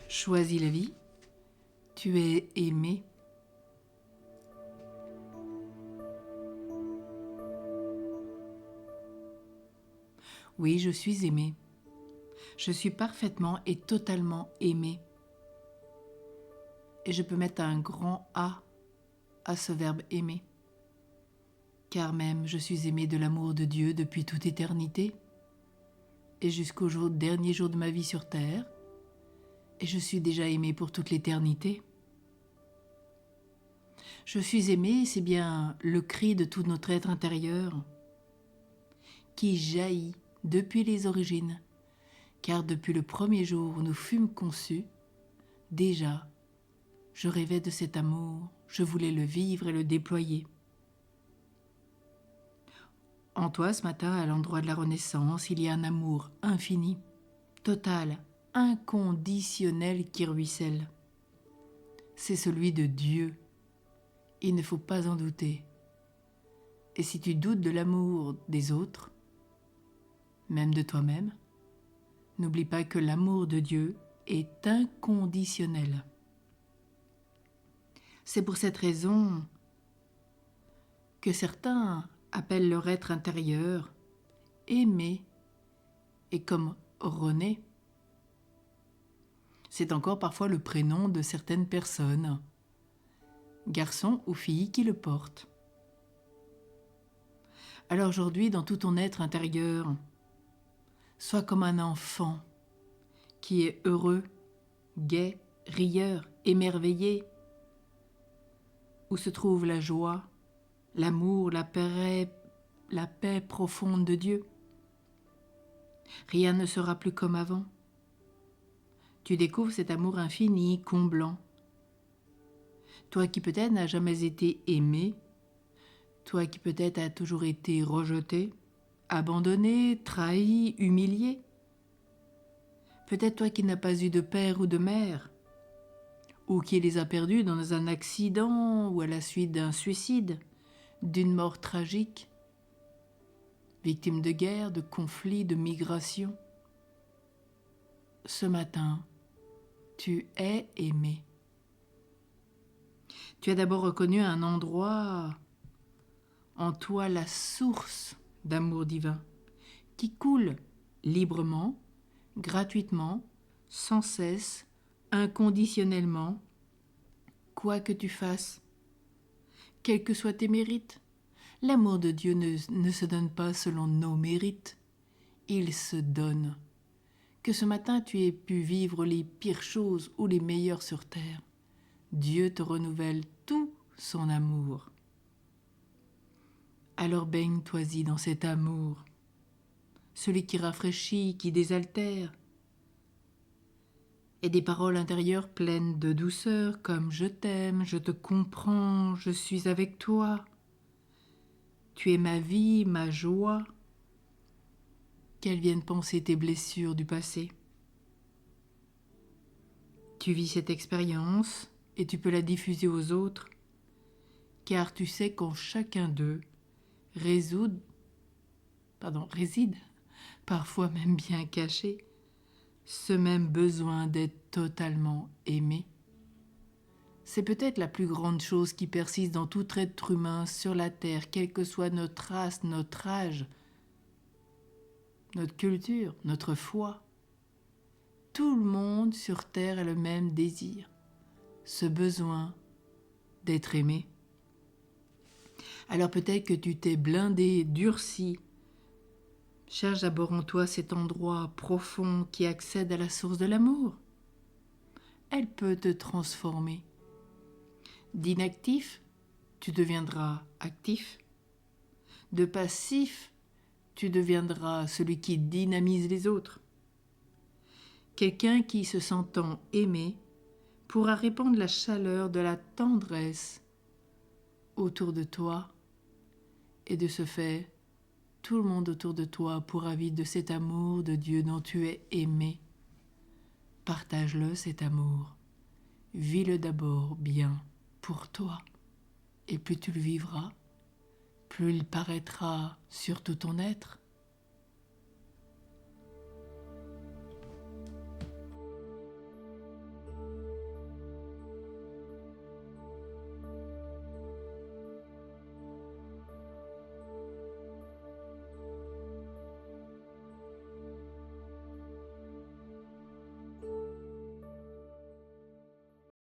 Choisis la vie, tu es aimé. Oui, je suis aimé. Je suis parfaitement et totalement aimé. Et je peux mettre un grand A à ce verbe aimer. Car même je suis aimé de l'amour de Dieu depuis toute éternité et jusqu'au dernier jour de ma vie sur terre. Et je suis déjà aimé pour toute l'éternité. Je suis aimé, c'est bien le cri de tout notre être intérieur qui jaillit depuis les origines, car depuis le premier jour où nous fûmes conçus, déjà, je rêvais de cet amour, je voulais le vivre et le déployer. En toi, ce matin, à l'endroit de la Renaissance, il y a un amour infini, total, inconditionnel qui ruisselle. C'est celui de Dieu. Il ne faut pas en douter. Et si tu doutes de l'amour des autres, même de toi-même, n'oublie pas que l'amour de Dieu est inconditionnel. C'est pour cette raison que certains appellent leur être intérieur aimé et comme René. C'est encore parfois le prénom de certaines personnes, garçons ou filles qui le portent. Alors aujourd'hui, dans tout ton être intérieur, sois comme un enfant qui est heureux, gai, rieur, émerveillé, où se trouve la joie, l'amour, la paix profonde de Dieu. Rien ne sera plus comme avant. Tu découvres cet amour infini, comblant. Toi qui peut-être n'as jamais été aimé, toi qui peut-être as toujours été rejeté, abandonné, trahi, humilié. Peut-être toi qui n'as pas eu de père ou de mère, ou qui les a perdus dans un accident ou à la suite d'un suicide, d'une mort tragique, victime de guerre, de conflits, de migration. Ce matin, tu es aimé. Tu as d'abord reconnu à un endroit en toi la source d'amour divin qui coule librement, gratuitement, sans cesse, inconditionnellement, quoi que tu fasses, quels que soient tes mérites. L'amour de Dieu ne se donne pas selon nos mérites, il se donne. Que ce matin tu aies pu vivre les pires choses ou les meilleures sur terre, Dieu te renouvelle tout son amour. Alors baigne-toi-y dans cet amour, celui qui rafraîchit, qui désaltère, et des paroles intérieures pleines de douceur comme « je t'aime, je te comprends, je suis avec toi ». Tu es ma vie, ma joie, qu'elles viennent penser tes blessures du passé. Tu vis cette expérience et tu peux la diffuser aux autres, car tu sais qu'en chacun d'eux réside, parfois même bien caché, ce même besoin d'être totalement aimé. C'est peut-être la plus grande chose qui persiste dans tout être humain sur la terre, quelle que soit notre race, notre âge, notre culture, notre foi. Tout le monde sur terre a le même désir, ce besoin d'être aimé. Alors peut-être que tu t'es blindé, durci. Cherche d'abord en toi cet endroit profond qui accède à la source de l'amour. Elle peut te transformer. D'inactif, tu deviendras actif. De passif, tu deviendras celui qui dynamise les autres. Quelqu'un qui, se sentant aimé, pourra répandre la chaleur de la tendresse autour de toi, et de ce fait, tout le monde autour de toi pourra vivre de cet amour de Dieu dont tu es aimé. Partage-le, cet amour. Vis-le d'abord bien pour toi. Et plus tu le vivras, plus il paraîtra sur tout ton être.